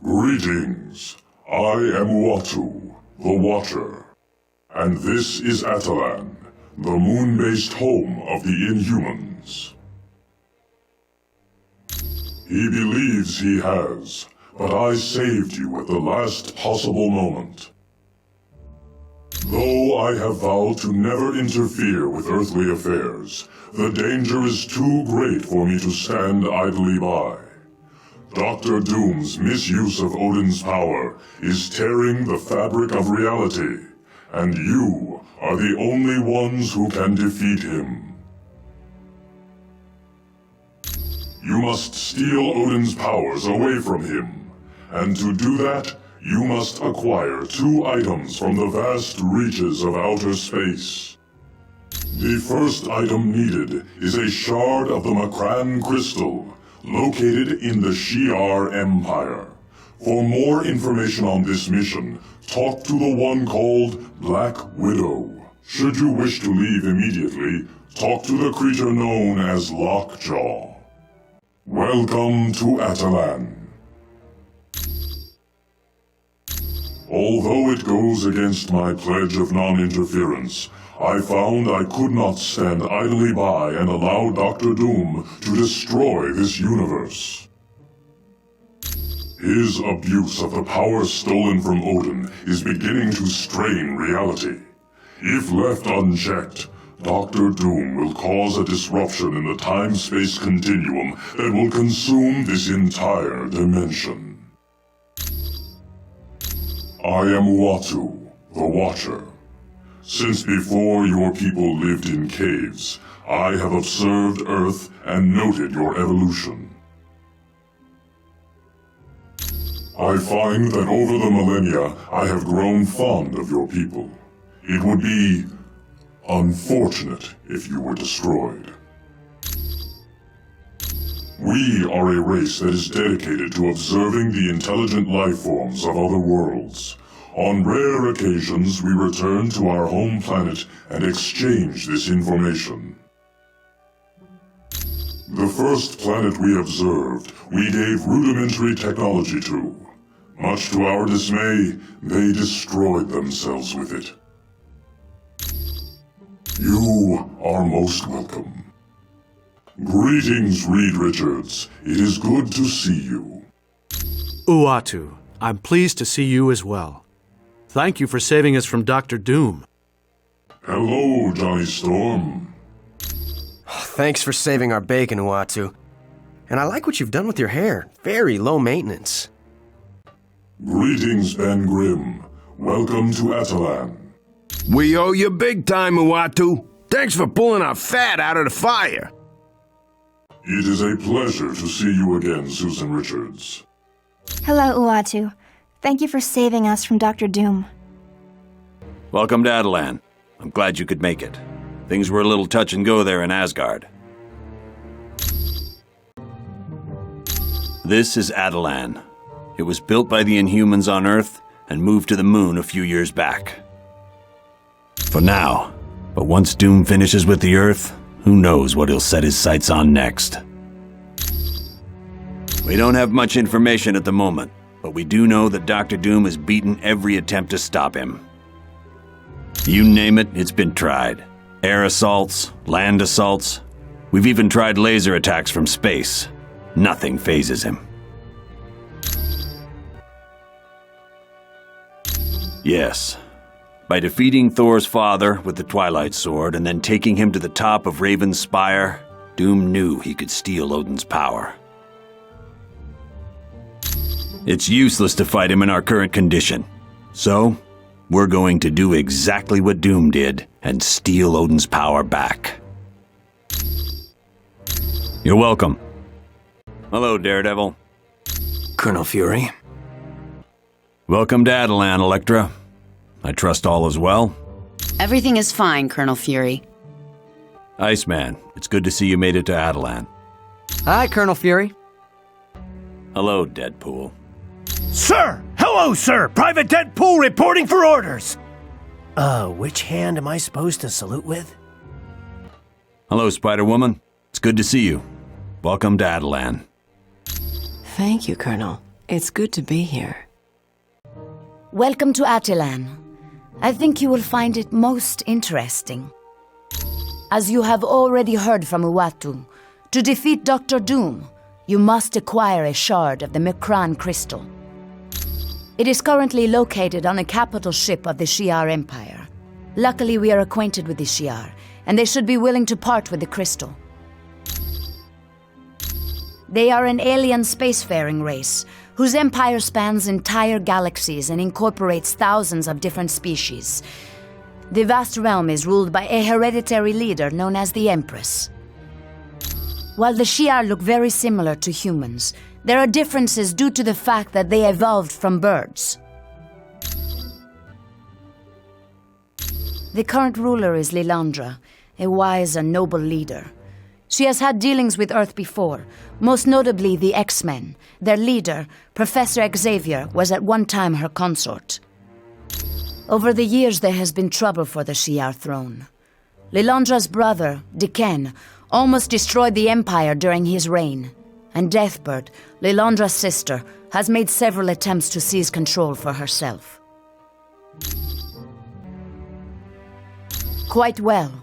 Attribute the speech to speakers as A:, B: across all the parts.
A: Greetings. I am Uatu, the Watcher. And this is Attilan, the moon-based home of the Inhumans. He believes he has, but I saved you at the last possible moment. Though I have vowed to never interfere with earthly affairs, the danger is too great for me to stand idly by. Dr. Doom's misuse of Odin's power is tearing the fabric of reality, and you are the only ones who can defeat him. You must steal Odin's powers away from him, and to do that, you must acquire 2 items from the vast reaches of outer space. The first item needed is a shard of the Makran crystal, located in the Shi'Ar Empire. For more information on this mission, talk to the one called Black Widow. Should you wish to leave immediately, talk to the creature known as Lockjaw. Welcome to Attilan. Although it goes against my pledge of non-interference, I found I could not stand idly by and allow Dr. Doom to destroy this universe. His abuse of the power stolen from Odin is beginning to strain reality. If left unchecked, Dr. Doom will cause a disruption in the time-space continuum that will consume this entire dimension. I am Uatu, the Watcher. Since before your people lived in caves, I have observed Earth and noted your evolution. I find that over the millennia, I have grown fond of your people. It would be unfortunate if you were destroyed. We are a race that is dedicated to observing the intelligent life forms of other worlds. On rare occasions, we return to our home planet and exchange this information. The first planet we observed, we gave rudimentary technology to. Much to our dismay, they destroyed themselves with it. You are most welcome. Greetings, Reed Richards. It is good to see you.
B: Uatu, I'm pleased to see you as well. Thank you for saving us from Dr. Doom.
A: Hello, Johnny Storm.
C: Thanks for saving our bacon, Uatu. And I like what you've done with your hair. Very low maintenance.
A: Greetings, Ben Grimm. Welcome to Attilan.
D: We owe you big time, Uatu. Thanks for pulling our fat out of the fire.
A: It is a pleasure to see you again, Susan Richards.
E: Hello, Uatu. Thank you for saving us from Dr. Doom.
F: Welcome to Attilan. I'm glad you could make it. Things were a little touch and go there in Asgard. This is Attilan. It was built by the Inhumans on Earth and moved to the moon a few years back. For now. But once Doom finishes with the Earth, who knows what he'll set his sights on next. We don't have much information at the moment, but we do know that Dr. Doom has beaten every attempt to stop him. You name it, it's been tried. Air assaults, land assaults. We've even tried laser attacks from space. Nothing phases him. Yes. By defeating Thor's father with the Twilight Sword and then taking him to the top of Raven's Spire, Doom knew he could steal Odin's power. It's useless to fight him in our current condition. So, we're going to do exactly what Doom did and steal Odin's power back. You're welcome. Hello, Daredevil.
C: Colonel Fury.
F: Welcome to Attilan, Elektra. I trust all is well.
G: Everything is fine, Colonel Fury.
F: Iceman, it's good to see you made it to Attilan.
C: Hi, Colonel Fury.
F: Hello, Deadpool.
H: Sir! Hello, sir! Private Deadpool reporting for orders!
I: Which hand am I supposed to salute with?
F: Hello, Spider-Woman. It's good to see you. Welcome to Attilan.
I: Thank you, Colonel.
J: It's good to be here.
G: Welcome to Attilan. I think you will find it most interesting. As you have already heard from Uatu, to defeat Dr. Doom, you must acquire a shard of the Mikran crystal. It is currently located on a capital ship of the Shi'Ar Empire. Luckily, we are acquainted with the Shi'ar, and they should be willing to part with the crystal. They are an alien spacefaring race, whose empire spans entire galaxies and incorporates thousands of different species. The vast realm is ruled by a hereditary leader known as the Empress. While the Shi'ar look very similar to humans, there are differences due to the fact that they evolved from birds. The current ruler is Lilandra, a wise and noble leader. She has had dealings with Earth before, most notably the X-Men. Their leader, Professor Xavier, was at one time her consort. Over the years, there has been trouble for the Shi'ar throne. Lilandra's brother, Diken, almost destroyed the Empire during his reign, and Deathbird, Lilandra's sister, has made several attempts to seize control for herself. Quite well.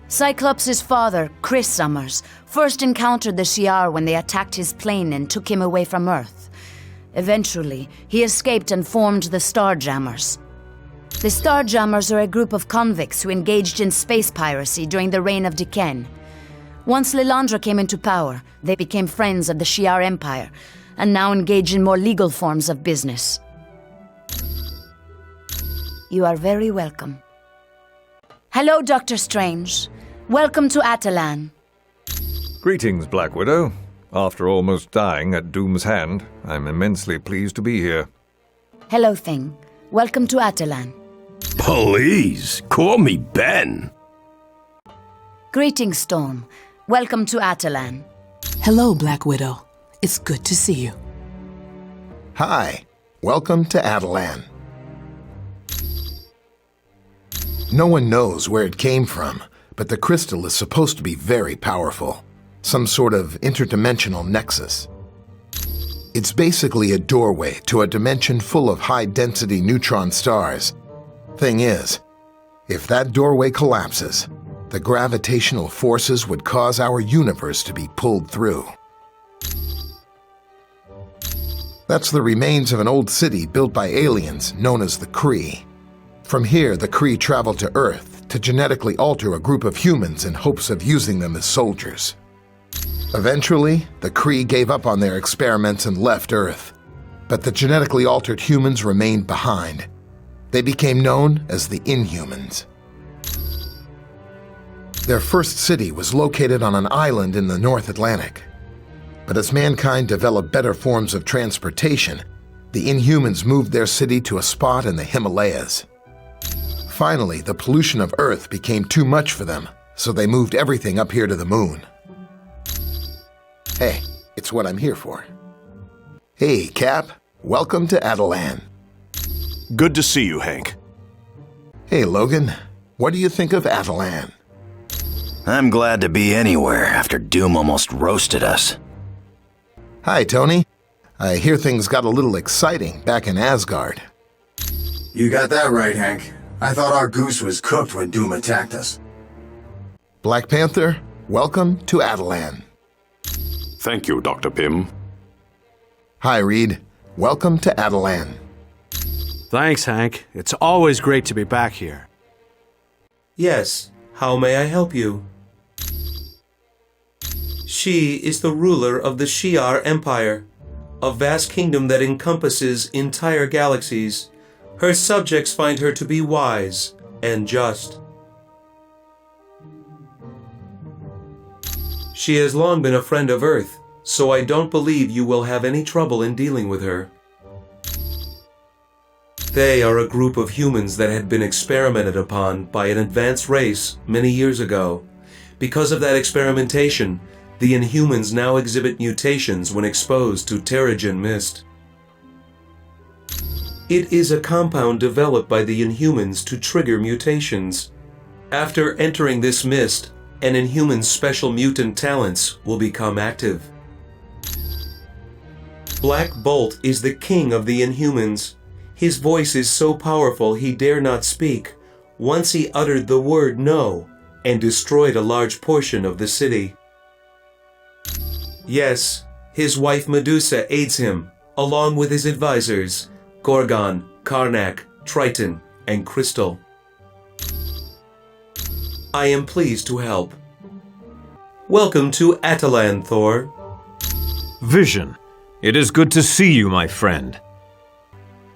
G: Cyclops' father, Chris Summers, first encountered the Shi'ar when they attacked his plane and took him away from Earth. Eventually, he escaped and formed the Starjammers. The Starjammers are a group of convicts who engaged in space piracy during the reign of Diken. Once Lilandra came into power, they became friends of the Shi'Ar Empire, and now engage in more legal forms of business. You are very welcome. Hello, Dr. Strange. Welcome to Attilan.
K: Greetings, Black Widow. After almost dying at Doom's hand, I'm immensely pleased to be here.
G: Hello, Thing. Welcome to Attilan.
D: Please, call me Ben.
G: Greetings, Storm. Welcome to Attilan.
J: Hello, Black Widow. It's good to see you.
L: Hi. Welcome to Attilan. No one knows where it came from, but the crystal is supposed to be very powerful. Some sort of interdimensional nexus. It's basically a doorway to a dimension full of high-density neutron stars. Thing is, if that doorway collapses, the gravitational forces would cause our universe to be pulled through. That's the remains of an old city built by aliens known as the Kree. From here, the Kree traveled to Earth to genetically alter a group of humans in hopes of using them as soldiers. Eventually, the Kree gave up on their experiments and left Earth, but the genetically altered humans remained behind. They became known as the Inhumans. Their first city was located on an island in the North Atlantic. But as mankind developed better forms of transportation, the Inhumans moved their city to a spot in the Himalayas. Finally, the pollution of Earth became too much for them, so they moved everything up here to the moon. Hey, it's what I'm here for. Hey, Cap. Welcome to Attilan.
M: Good to see you, Hank.
L: Hey, Logan. What do you think of Attilan?
N: I'm glad to be anywhere after Doom almost roasted us.
L: Hi, Tony. I hear things got a little exciting back in Asgard.
O: You got that right, Hank. I thought our goose was cooked when Doom attacked us.
L: Black Panther, welcome to Attilan.
M: Thank you, Dr. Pym.
L: Hi, Reed. Welcome to Attilan.
B: Thanks, Hank. It's always great to be back here.
P: Yes. How may I help you? She is the ruler of the Shi'Ar Empire, a vast kingdom that encompasses entire galaxies. Her subjects find her to be wise and just. She has long been a friend of Earth, so I don't believe you will have any trouble in dealing with her. They are a group of humans that had been experimented upon by an advanced race many years ago. Because of that experimentation, the Inhumans now exhibit mutations when exposed to Terrigen mist. It is a compound developed by the Inhumans to trigger mutations. After entering this mist, an Inhuman's special mutant talents will become active. Black Bolt is the king of the Inhumans. His voice is so powerful he dare not speak. Once he uttered the word no and destroyed a large portion of the city. Yes, his wife Medusa aids him, along with his advisors, Gorgon, Karnak, Triton, and Crystal. I am pleased to help. Welcome to Attilan, Thor.
K: Vision, it is good to see you, my friend.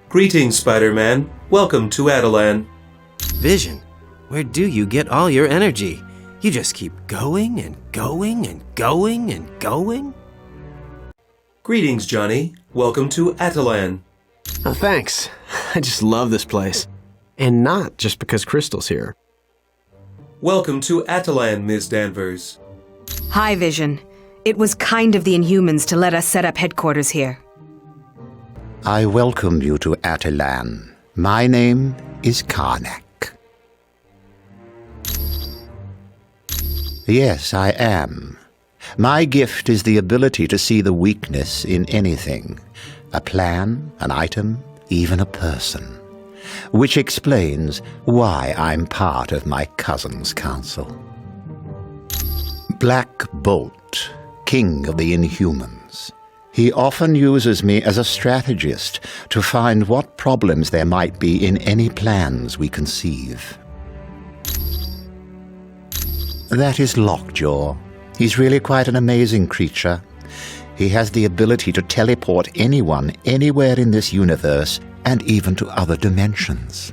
P: Greetings, Spider-Man. Welcome to Attilan.
C: Vision, where do you get all your energy? You just keep going and going and going and going?
P: Greetings, Johnny. Welcome to Attilan.
C: Oh, thanks. I just love this place. And not just because Crystal's here.
P: Welcome to Attilan, Ms. Danvers.
Q: Hi, Vision. It was kind of the Inhumans to let us set up headquarters here.
R: I welcome you to Attilan. My name is Karnak. Yes, I am. My gift is the ability to see the weakness in anything. A plan, an item, even a person. Which explains why I'm part of my cousin's council. Black Bolt, king of the Inhumans. He often uses me as a strategist to find what problems there might be in any plans we conceive. That is Lockjaw. He's really quite an amazing creature. He has the ability to teleport anyone anywhere in this universe and even to other dimensions.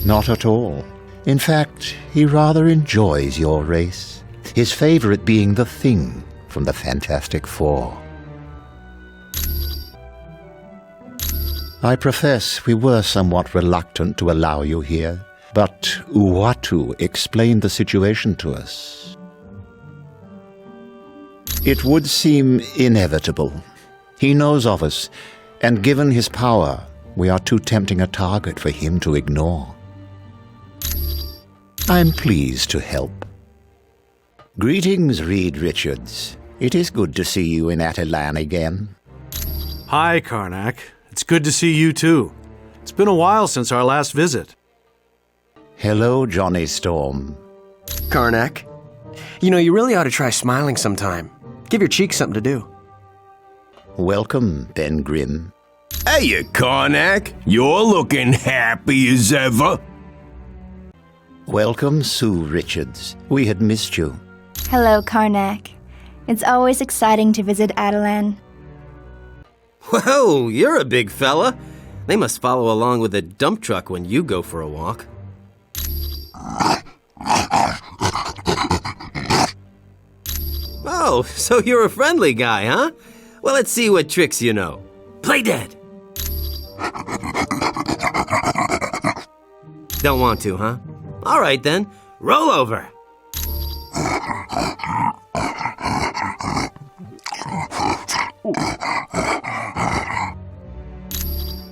R: Not at all. In fact, he rather enjoys your race, his favorite being the Thing from the Fantastic Four. I profess we were somewhat reluctant to allow you here, but Uatu explained the situation to us. It would seem inevitable. He knows of us, and given his power, we are too tempting a target for him to ignore. I'm pleased to help. Greetings, Reed Richards. It is good to see you in Attilan again.
B: Hi, Karnak. It's good to see you too. It's been a while since our last visit.
R: Hello, Johnny Storm.
C: Karnak, you know, you really ought to try smiling sometime. Give your cheeks something to do.
R: Welcome, Ben Grimm.
D: Hey, Karnak. You're looking happy as ever.
R: Welcome, Sue Richards. We had missed you.
E: Hello, Karnak. It's always exciting to visit Attilan.
C: Whoa, you're a big fella. They must follow along with the dump truck when you go for a walk. Oh, so you're a friendly guy, huh? Well, let's see what tricks you know. Play dead. Don't want to, huh? All right, then. Roll over.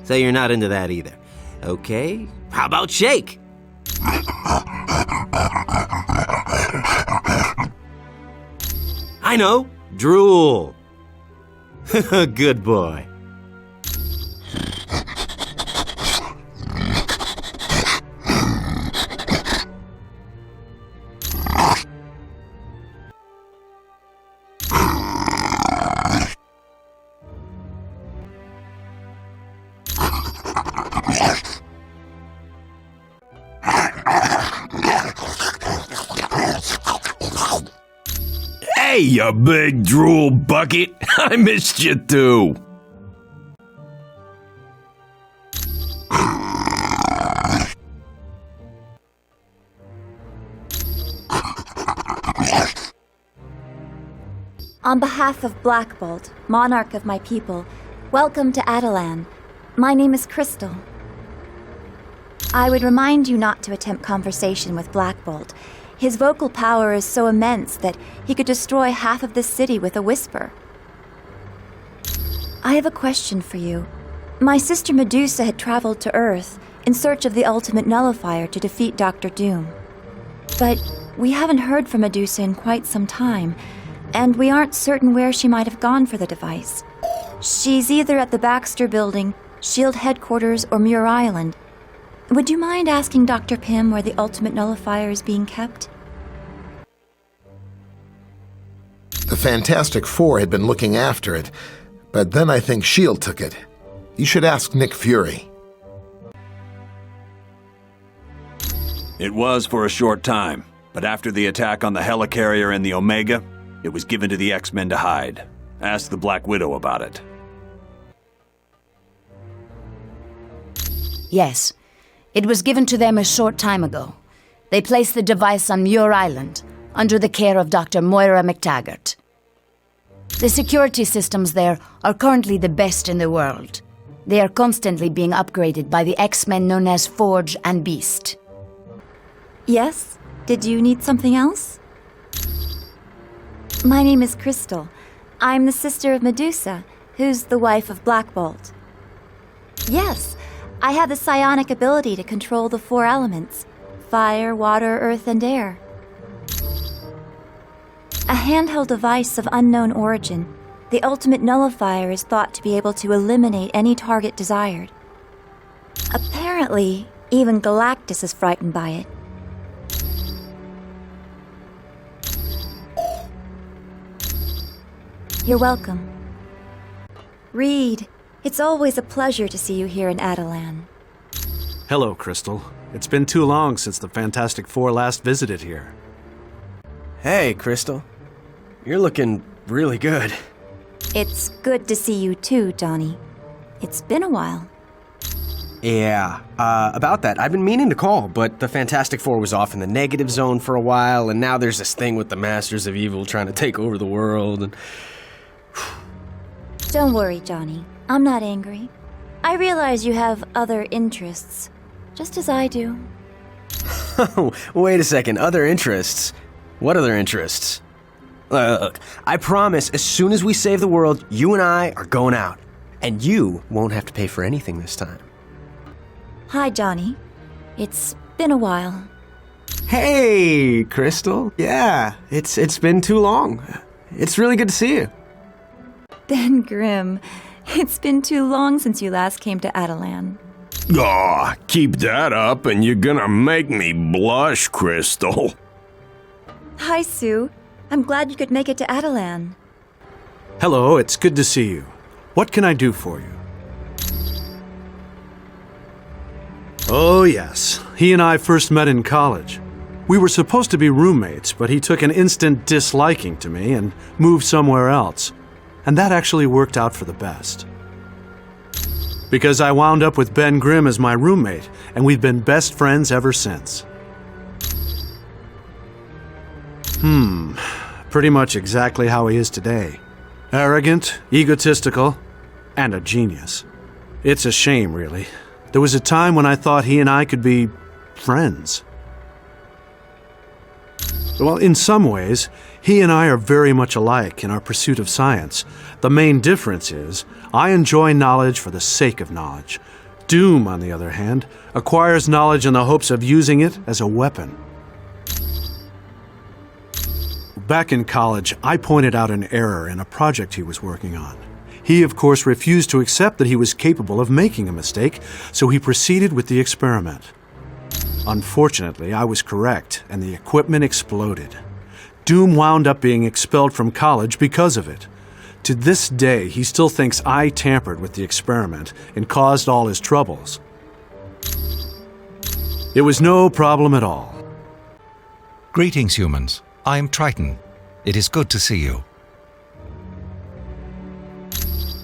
C: So you're not into that either. Okay, how about shake? I know, drool. Good boy.
D: Hey, you big drool bucket. I missed you too.
S: On behalf of Black Bolt, monarch of my people, welcome to Attilan. My name is Crystal. I would remind you not to attempt conversation with Black Bolt. His vocal power is so immense that he could destroy half of this city with a whisper. I have a question for you. My sister Medusa had traveled to Earth in search of the ultimate nullifier to defeat Dr. Doom. But we haven't heard from Medusa in quite some time, and we aren't certain where she might have gone for the device. She's either at the Baxter Building, SHIELD headquarters, or Muir Island. Would you mind asking Dr. Pym where the ultimate nullifier is being kept?
L: The Fantastic Four had been looking after it, but then I think SHIELD took it. You should ask Nick Fury.
F: It was for a short time, but after the attack on the helicarrier and the Omega, it was given to the X-Men to hide. Ask the Black Widow about it.
G: Yes, it was given to them a short time ago. They placed the device on Muir Island, under the care of Dr. Moira McTaggart. The security systems there are currently the best in the world. They are constantly being upgraded by the X-Men known as Forge and Beast.
S: Yes? Did you need something else? My name is Crystal. I'm the sister of Medusa, who's the wife of Black Bolt. Yes, I have the psionic ability to control the 4 elements: fire, water, earth, and air. A handheld device of unknown origin, the ultimate nullifier is thought to be able to eliminate any target desired. Apparently, even Galactus is frightened by it. You're welcome. Reed, it's always a pleasure to see you here in Attilan.
B: Hello, Crystal. It's been too long since the Fantastic Four last visited here.
I: Hey, Crystal. You're looking really good.
S: It's good to see you too, Johnny. It's been a while.
I: Yeah, about that, I've been meaning to call, but the Fantastic Four was off in the negative zone for a while, and now there's this thing with the Masters of Evil trying to take over the world, and...
S: Don't worry, Johnny. I'm not angry. I realize you have other interests, just as I do.
I: Wait a second, other interests? What other interests? Look, I promise, as soon as we save the world, you and I are going out. And you won't have to pay for anything this time.
S: Hi, Johnny. It's been a while.
I: Hey, Crystal. Yeah, it's been too long. It's really good to see you.
S: Ben Grimm, it's been too long since you last came to Attilan.
D: Aw, keep that up and you're gonna make me blush, Crystal.
S: Hi, Sue. I'm glad you could make it to Attilan.
B: Hello, it's good to see you. What can I do for you? Oh, yes. He and I first met in college. We were supposed to be roommates, but he took an instant disliking to me and moved somewhere else. And that actually worked out for the best. Because I wound up with Ben Grimm as my roommate, and we've been best friends ever since. Pretty much exactly how he is today. Arrogant, egotistical, and a genius. It's a shame, really. There was a time when I thought he and I could be friends. Well, in some ways, he and I are very much alike in our pursuit of science. The main difference is, I enjoy knowledge for the sake of knowledge. Doom, on the other hand, acquires knowledge in the hopes of using it as a weapon. Back in college, I pointed out an error in a project he was working on. He, of course, refused to accept that he was capable of making a mistake, so he proceeded with the experiment. Unfortunately, I was correct, and the equipment exploded. Doom wound up being expelled from college because of it. To this day, he still thinks I tampered with the experiment and caused all his troubles. It was no problem at all.
T: Greetings, humans. I am Triton. It is good to see you.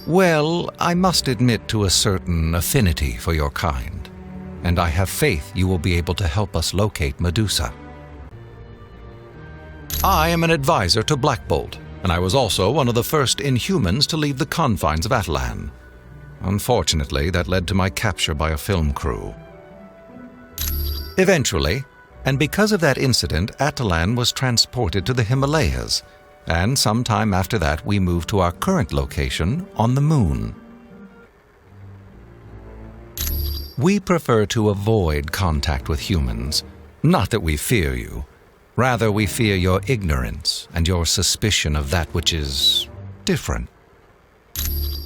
T: Well, I must admit to a certain affinity for your kind, and I have faith you will be able to help us locate Medusa. I am an advisor to Black Bolt, and I was also one of the first Inhumans to leave the confines of Attilan. Unfortunately, that led to my capture by a film crew. Eventually, and because of that incident, Attilan was transported to the Himalayas, and sometime after that we moved to our current location on the Moon. We prefer to avoid contact with humans. Not that we fear you. Rather, we fear your ignorance and your suspicion of that which is different.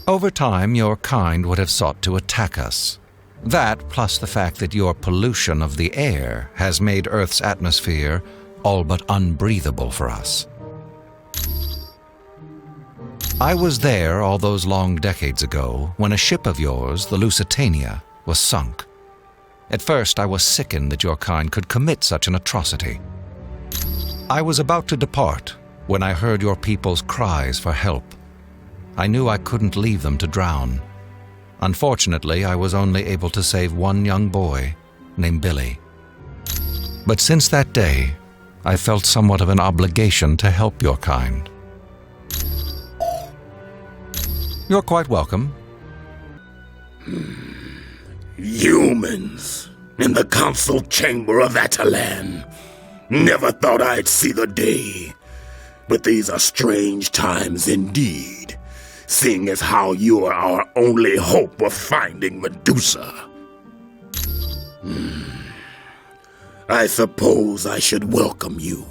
T: Over time, your kind would have sought to attack us. That, plus the fact that your pollution of the air has made Earth's atmosphere all but unbreathable for us. I was there all those long decades ago when a ship of yours, the Lusitania, was sunk. At first, I was sickened that your kind could commit such an atrocity. I was about to depart when I heard your people's cries for help. I knew I couldn't leave them to drown. Unfortunately, I was only able to save one young boy named Billy. But since that day, I felt somewhat of an obligation to help your kind. You're quite welcome.
U: Humans in the council chamber of Attilan. Never thought I'd see the day. But these are strange times indeed, seeing as how you are our only hope of finding Medusa. I suppose I should welcome you.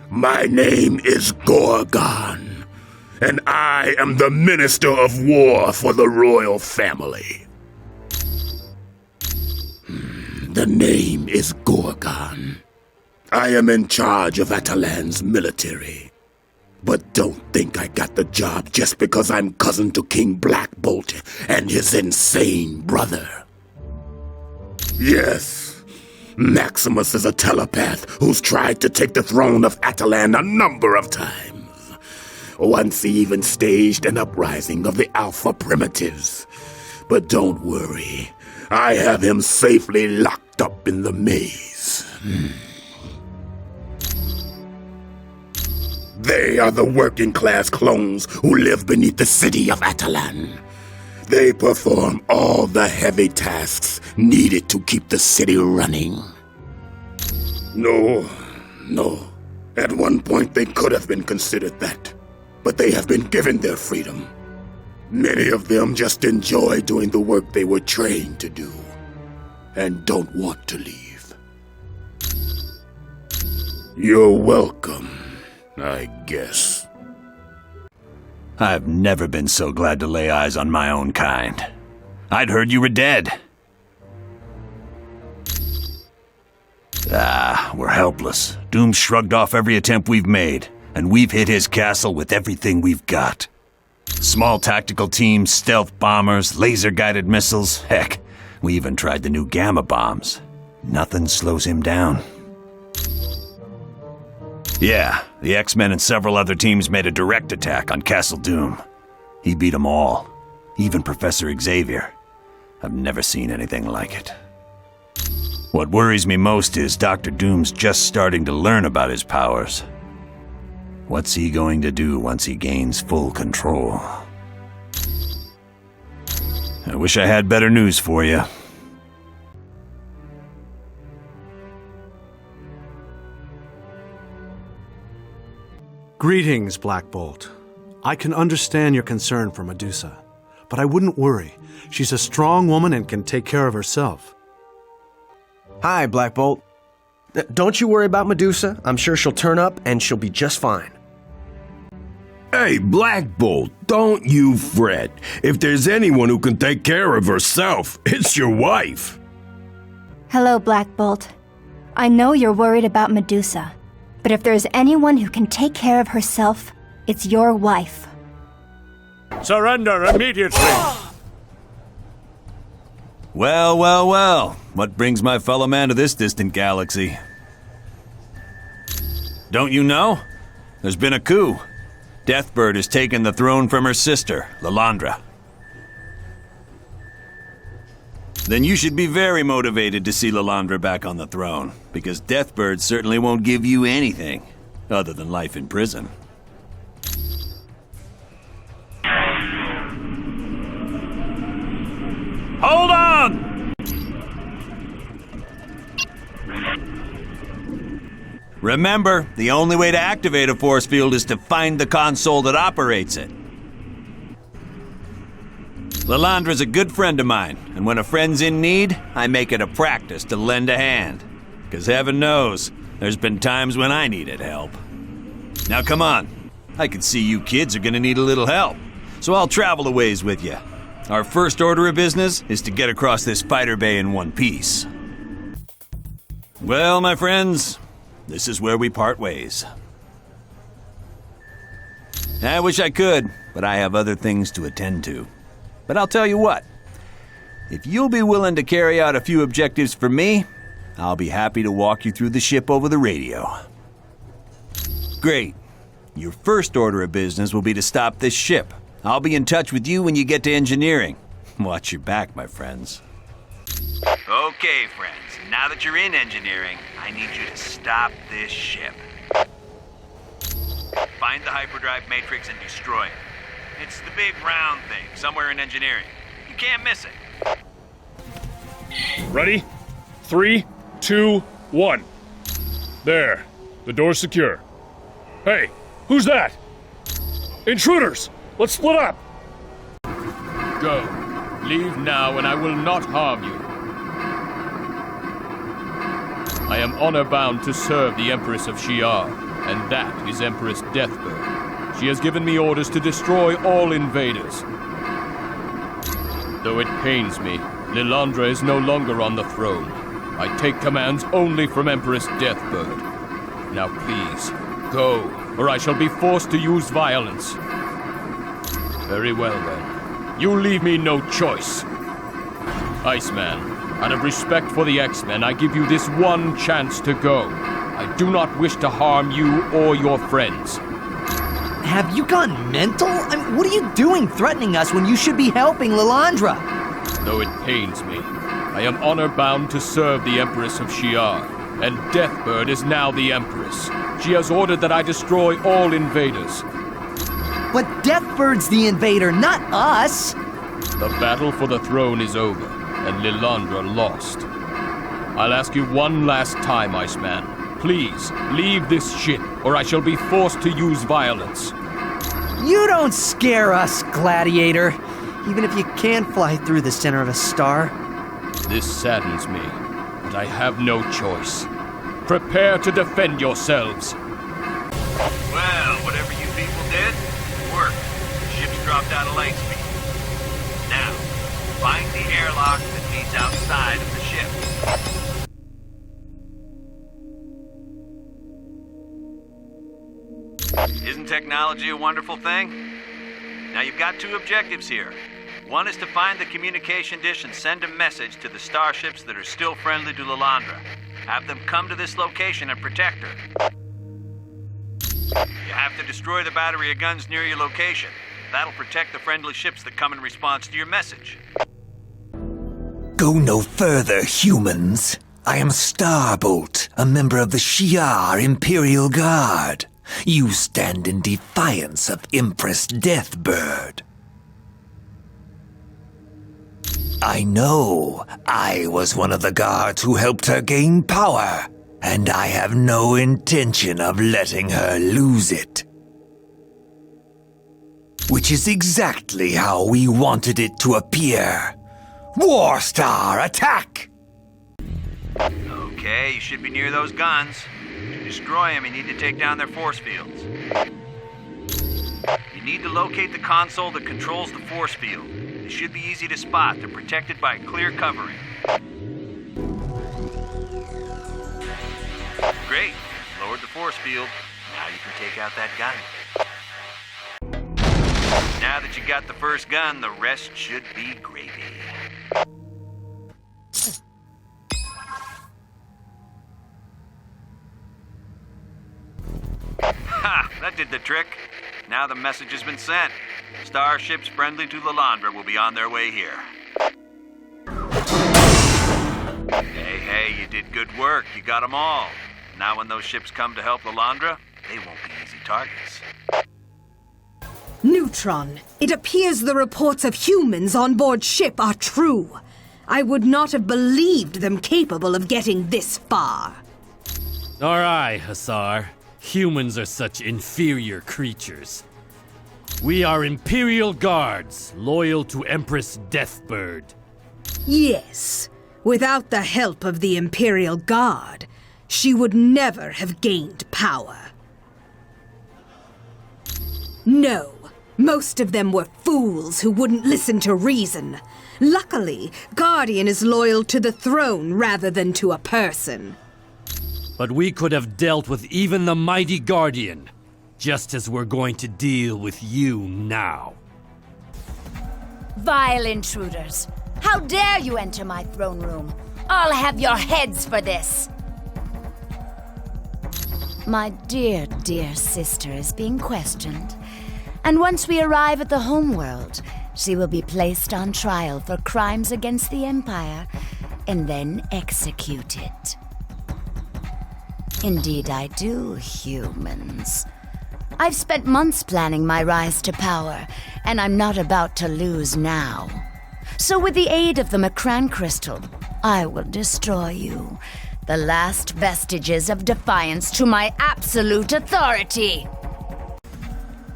U: My name is Gorgon, and I am the Minister of War for the royal family. The name is Gorgon. I am in charge of Attilan's military. But don't think I got the job just because I'm cousin to King Black Bolt and his insane brother. Yes, Maximus is a telepath who's tried to take the throne of Attilan a number of times. Once he even staged an uprising of the Alpha Primitives. But don't worry, I have him safely locked up in the maze. They are the working-class clones who live beneath the city of Attilan. They perform all the heavy tasks needed to keep the city running. No. At one point they could have been considered that, but they have been given their freedom. Many of them just enjoy doing the work they were trained to do, and don't want to leave. You're welcome, I guess.
F: I've never been so glad to lay eyes on my own kind. I'd heard you were dead. We're helpless. Doom shrugged off every attempt we've made, and we've hit his castle with everything we've got. Small tactical teams, stealth bombers, laser-guided missiles. Heck, we even tried the new gamma bombs. Nothing slows him down. Yeah, the X-Men and several other teams made a direct attack on Castle Doom. He beat them all, even Professor Xavier. I've never seen anything like it. What worries me most is Dr. Doom's just starting to learn about his powers. What's he going to do once he gains full control? I wish I had better news for you.
B: Greetings, Black Bolt. I can understand your concern for Medusa, but I wouldn't worry. She's a strong woman and can take care of herself.
I: Hi, Black Bolt. Don't you worry about Medusa. I'm sure she'll turn up and she'll be just fine.
D: Hey, Black Bolt, don't you fret. If there's anyone who can take care of herself, it's your wife.
E: Hello, Black Bolt. I know you're worried about Medusa, but if there's anyone who can take care of herself, it's your wife.
H: Surrender immediately!
F: Well. What brings my fellow man to this distant galaxy? Don't you know? There's been a coup. Deathbird has taken the throne from her sister, Lilandra. Then you should be very motivated to see Lilandra back on the throne, because Deathbird certainly won't give you anything other than life in prison. Hold on! Remember, the only way to activate a force field is to find the console that operates it. Lilandra's a good friend of mine, and when a friend's in need, I make it a practice to lend a hand. 'Cause heaven knows, there's been times when I needed help. Now come on, I can see you kids are gonna need a little help. so I'll travel a ways with you. Our first order of business is to get across this fighter bay in one piece. Well, my friends, this is where we part ways. I wish I could, but I have other things to attend to. But I'll tell you what, if you'll be willing to carry out a few objectives for me, I'll be happy to walk you through the ship over the radio. Great. Your first order of business will be to stop this ship. I'll be in touch with you when you get to engineering. Watch your back, my friends. Okay, friends, now that you're in engineering, I need you to stop this ship. Find the hyperdrive matrix and destroy it. It's the big round thing, somewhere in engineering. You can't miss it.
A: Ready? 3, 2, 1. There. The door's secure. Hey, who's that? Intruders! Let's split up!
V: Go. Leave now and I will not harm you. I am honor-bound to serve the Empress of Shi'Ar, and that is Empress Deathbird. She has given me orders to destroy all invaders. Though it pains me, Lilandra is no longer on the throne. I take commands only from Empress Deathbird. Now please, go, or I shall be forced to use violence. Very well then. You leave me no choice. Iceman, out of respect for the X-Men, I give you this one chance to go. I do not wish to harm you or your friends.
W: Have you gone mental? I mean, what are you doing threatening us when you should be helping Lilandra?
V: Though it pains me, I am honor-bound to serve the Empress of Shi'Ar, and Deathbird is now the Empress. She has ordered that I destroy all invaders.
W: But Deathbird's the invader, not us!
V: The battle for the throne is over, and Lilandra lost. I'll ask you one last time, Iceman. Please, leave this ship, or I shall be forced to use violence.
W: You don't scare us, Gladiator. Even if you can fly through the center of a star.
V: This saddens me, but I have no choice. Prepare to defend yourselves.
F: Well, whatever you people did, worked. The ship's dropped out of light speed. Now, find the airlock that leads outside of the ship. Isn't technology a wonderful thing? Now you've got two objectives here. One is to find the communication dish and send a message to the starships that are still friendly to Lilandra. Have them come to this location and protect her. You have to destroy the battery of guns near your location. That'll protect the friendly ships that come in response to your message.
X: Go no further, humans. I am Starbolt, a member of the Shi'Ar Imperial Guard. You stand in defiance of Empress Deathbird. I know. I was one of the guards who helped her gain power, and I have no intention of letting her lose it. Which is exactly how we wanted it to appear. Warstar, attack!
F: Okay, you should be near those guns. To destroy them, you need to take down their force fields. You need to locate the console that controls the force field. It should be easy to spot. They're protected by clear covering. Great. Lowered the force field. Now you can take out that gun. Now that you got the first gun, the rest should be gravy. Ha! That did the trick. Now the message has been sent. Starships friendly to Lilandra will be on their way here. Hey, you did good work. You got them all. Now when those ships come to help Lilandra, they won't be easy targets.
Q: Neutron, it appears the reports of humans on board ship are true. I would not have believed them capable of getting this far.
Y: Alright, Hussar. Humans are such inferior creatures. We are Imperial Guards, loyal to Empress Deathbird.
Q: Yes. Without the help of the Imperial Guard, she would never have gained power. No, Most of them were fools who wouldn't listen to reason. Luckily, Guardian is loyal to the throne rather than to a person.
Y: But we could have dealt with even the mighty Guardian, just as we're going to deal with you now.
G: Vile intruders! How dare you enter my throne room? I'll have your heads for this! My dear, dear sister is being questioned. And once we arrive at the homeworld, she will be placed on trial for crimes against the Empire, and then executed. Indeed I do, humans. I've spent months planning my rise to power, and I'm not about to lose now. So with the aid of the Macran crystal, I will destroy you. The last vestiges of defiance to my absolute authority.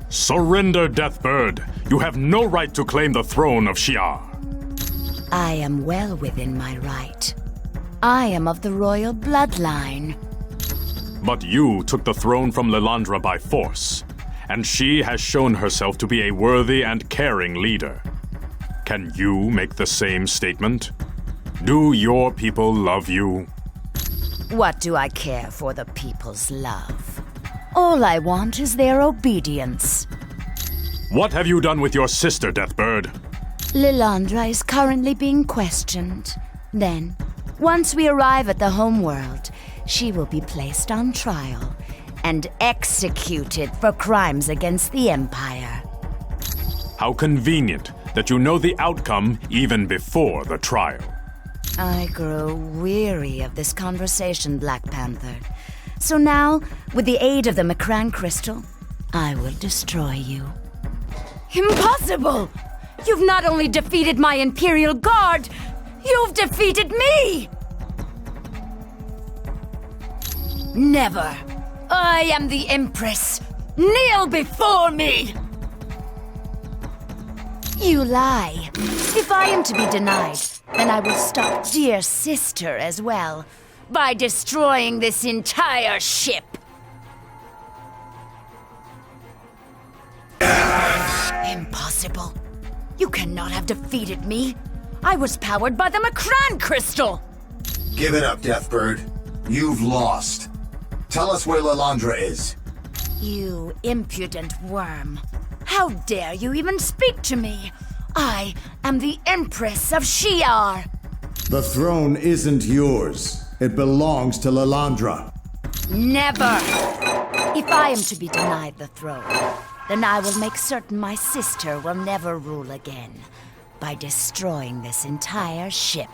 A: Surrender, Deathbird. You have no right to claim the throne of Shi'Ar.
G: I am well within my right. I am of the royal bloodline.
A: But you took the throne from Lilandra by force, and she has shown herself to be a worthy and caring leader. Can you make the same statement? Do your people love you?
G: What do I care for the people's love? All I want is their obedience.
A: What have you done with your sister, Deathbird?
G: Lilandra is currently being questioned. Then, once we arrive at the homeworld, she will be placed on trial and executed for crimes against the Empire.
A: How convenient that you know the outcome even before the trial.
G: I grow weary of this conversation, Black Panther. So now, with the aid of the Macran crystal, I will destroy you. Impossible! You've not only defeated my Imperial Guard, you've defeated me! Never! I am the Empress! Kneel before me! You lie. If I am to be denied, then I will stop dear sister as well, by destroying this entire ship. Impossible. You cannot have defeated me. I was powered by the Macran crystal.
J: Give it up, Deathbird. You've lost. Tell us where Lilandra is.
G: You impudent worm. How dare you even speak to me? I am the Empress of Shi'Ar.
K: The throne isn't yours. It belongs to Lilandra.
G: Never! If I am to be denied the throne, then I will make certain my sister will never rule again by destroying this entire ship.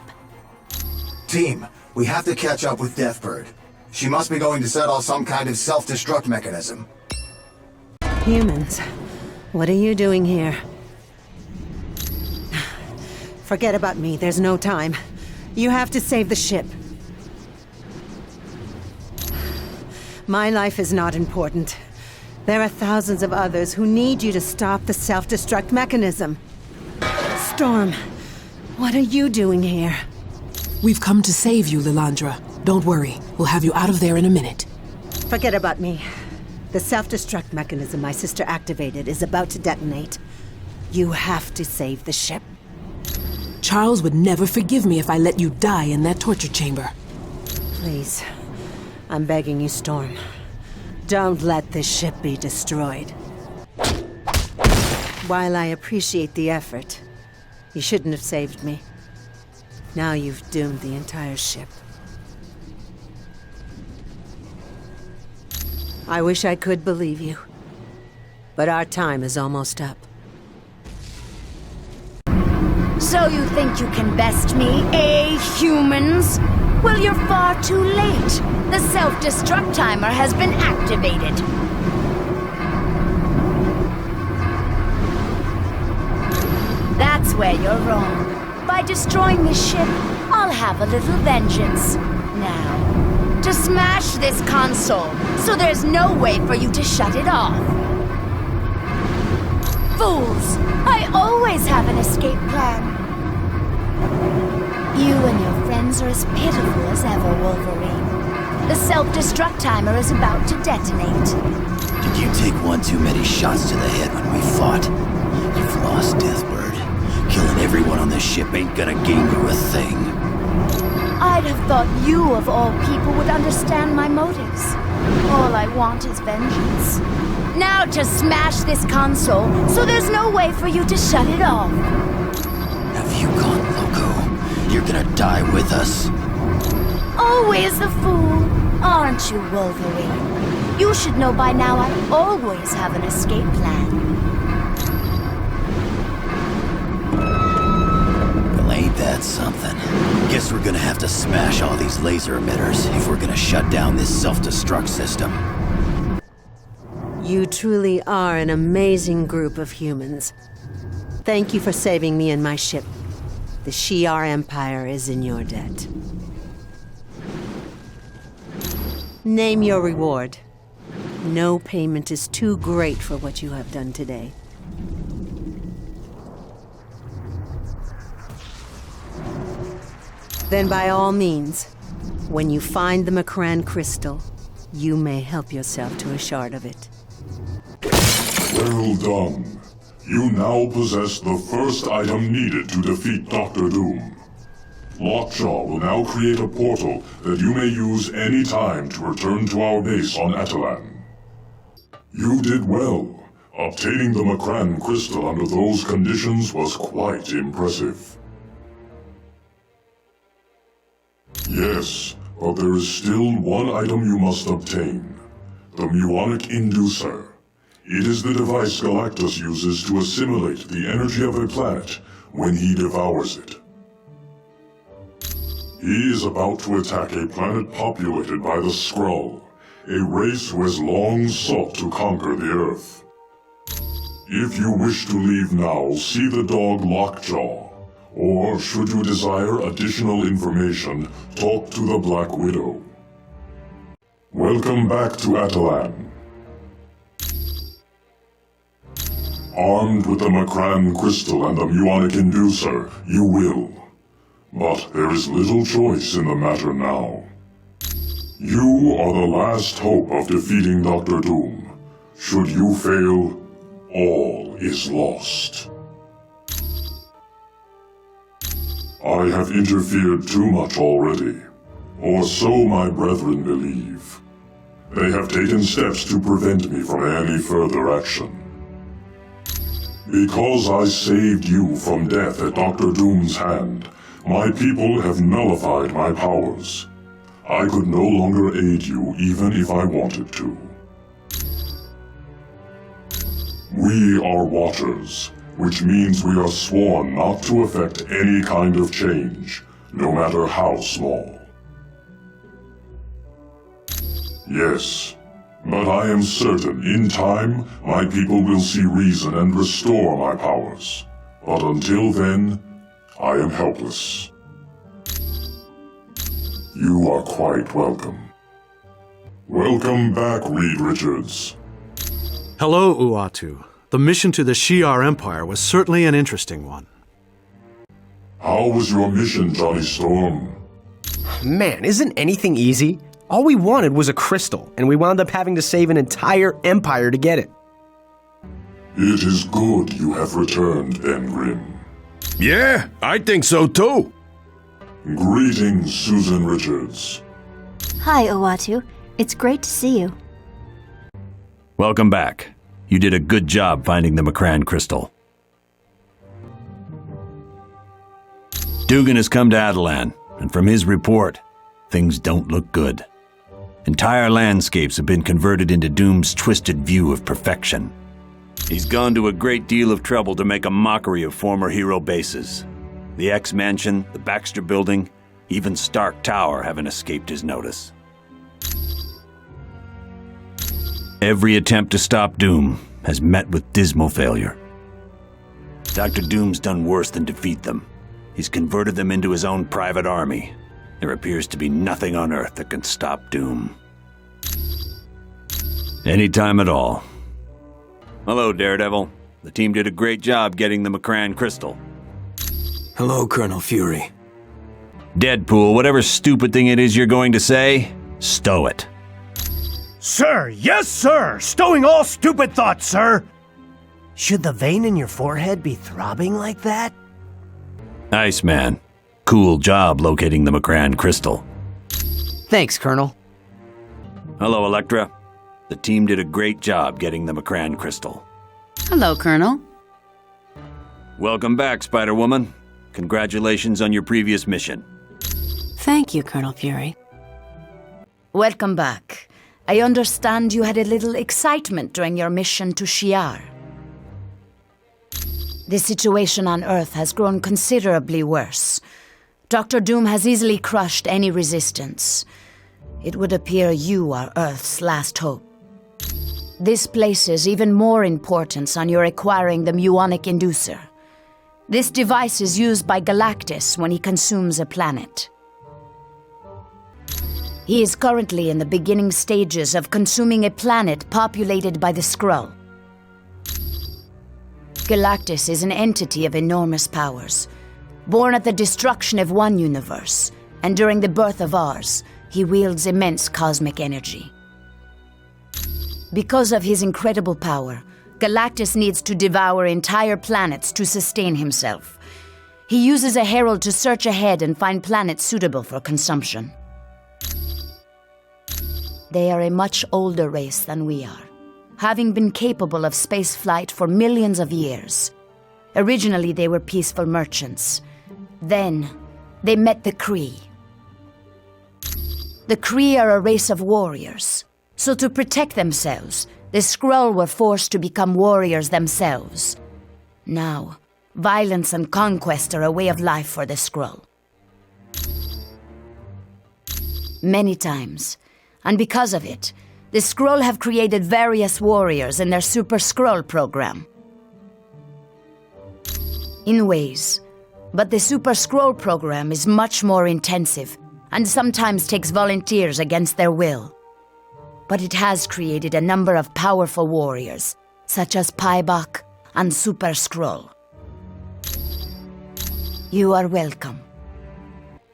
J: Team, we have to catch up with Deathbird. She must be going to set off some kind of self-destruct mechanism.
M: Humans, what are you doing here? Forget about me, there's no time. You have to save the ship. My life is not important. There are thousands of others who need you to stop the self-destruct mechanism. Storm, what are you doing here?
N: We've come to save you, Lilandra. Don't worry, we'll have you out of there in a minute.
M: Forget about me. The self-destruct mechanism my sister activated is about to detonate. You have to save the ship.
N: Charles would never forgive me if I let you die in that torture chamber.
M: Please, I'm begging you, Storm. Don't let this ship be destroyed. While I appreciate the effort, you shouldn't have saved me. Now you've doomed the entire ship. I wish I could believe you, but our time is almost up.
G: So you think you can best me, eh, humans? Well, you're far too late. The self-destruct timer has been activated. That's where you're wrong. By destroying this ship, I'll have a little vengeance. Now, to smash this console, so there's no way for you to shut it off. Fools! I always have an escape plan. You and your friends are as pitiful as ever, Wolverine. The self-destruct timer is about to detonate.
X: Did you take one too many shots to the head when
C: We fought. You've lost, Deathbird. Killing everyone on this ship ain't gonna gain you a thing.
G: I'd have thought you, of all people, would understand my motives. All I want is vengeance. Now to smash this console, so there's no way for you to shut it off.
C: Have you gone loco? You're gonna die with us.
G: Always a fool, aren't you, Wolverine? You should know by now I always have an escape plan.
C: Well, ain't that something? Guess we're gonna have to smash all these laser emitters if we're gonna shut down this self-destruct system.
M: You truly are an amazing group of humans. Thank you for saving me and my ship. The Shi'Ar Empire is in your debt. Name your reward. No payment is too great for what you have done today. Then by all means, when you find the Macran crystal, you may help yourself to a shard of it.
L: Well done. You now possess the first item needed to defeat Dr. Doom. Lockjaw will now create a portal that you may use any time to return to our base on Attilan. You did well. Obtaining the Macran crystal under those conditions was quite impressive. Yes, but there is still one item you must obtain. The Muonic Inducer. It is the device Galactus uses to assimilate the energy of a planet when he devours it. He is about to attack a planet populated by the Skrull, a race who has long sought to conquer the Earth. If you wish to leave now, see the dog Lockjaw, or should you desire additional information, talk to the Black Widow. Welcome back to Attilan. Armed with the Macran crystal and the Muonic Inducer, you will. But there is little choice in the matter now. You are the last hope of defeating Dr. Doom. Should you fail, all is lost. I have interfered too much already, or so my brethren believe. They have taken steps to prevent me from any further action. Because I saved you from death at Dr. Doom's hand, my people have nullified my powers. I could no longer aid you even if I wanted to. We are Watchers, which means we are sworn not to affect any kind of change, no matter how small. Yes, but I am certain in time my people will see reason and restore my powers. But until then, I am helpless. You are quite welcome. Welcome back, Reed Richards.
B: Hello, Uatu. The mission to the Shi'Ar Empire was certainly an interesting one.
L: How was your mission, Johnny Storm?
I: Man, isn't anything easy? All we wanted was a crystal, and we wound up having to save an entire empire to get it.
L: It is good you have returned, Ben Grimm.
D: Yeah, I think so too.
L: Greetings, Susan Richards.
E: Hi, Uatu. It's great to see you.
F: Welcome back. You did a good job finding the Macran crystal. Dugan has come to Attilan, and from his report, things don't look good. Entire landscapes have been converted into Doom's twisted view of perfection. He's gone to a great deal of trouble to make a mockery of former hero bases. The X-Mansion, the Baxter Building, even Stark Tower haven't escaped his notice. Every attempt to stop Doom has met with dismal failure. Dr. Doom's done worse than defeat them. He's converted them into his own private army. There appears to be nothing on Earth that can stop Doom. Any time at all. Hello, Daredevil. The team did a great job getting the Macran crystal.
X: Hello, Colonel Fury.
F: Deadpool, whatever stupid thing it is you're going to say, stow it.
H: Sir, yes, sir! Stowing all stupid thoughts, sir!
W: Should the vein in your forehead be throbbing like that?
F: Iceman, cool job locating the McCran crystal.
W: Thanks, Colonel.
F: Hello, Electra. The team did a great job getting the McCran crystal.
O: Hello, Colonel.
F: Welcome back, Spider-Woman. Congratulations on your previous mission.
O: Thank you, Colonel Fury.
G: Welcome back. I understand you had a little excitement during your mission to Shi'Ar. The situation on Earth has grown considerably worse. Dr. Doom has easily crushed any resistance. It would appear you are Earth's last hope. This places even more importance on your acquiring the muonic inducer. This device is used by Galactus when he consumes a planet. He is currently in the beginning stages of consuming a planet populated by the Skrull. Galactus is an entity of enormous powers. Born at the destruction of one universe, and during the birth of ours, he wields immense cosmic energy. Because of his incredible power, Galactus needs to devour entire planets to sustain himself. He uses a herald to search ahead and find planets suitable for consumption. They are a much older race than we are, having been capable of spaceflight for millions of years. Originally, they were peaceful merchants. Then, they met the Kree. The Kree are a race of warriors. So to protect themselves, the Skrull were forced to become warriors themselves. Now, violence and conquest are a way of life for the Skrull. Many times, and because of it, the Skrull have created various warriors in their Super Skrull program. In ways, but the Super Skrull program is much more intensive and sometimes takes volunteers against their will. But it has created a number of powerful warriors, such as Paibok and Super Skrull. You are welcome.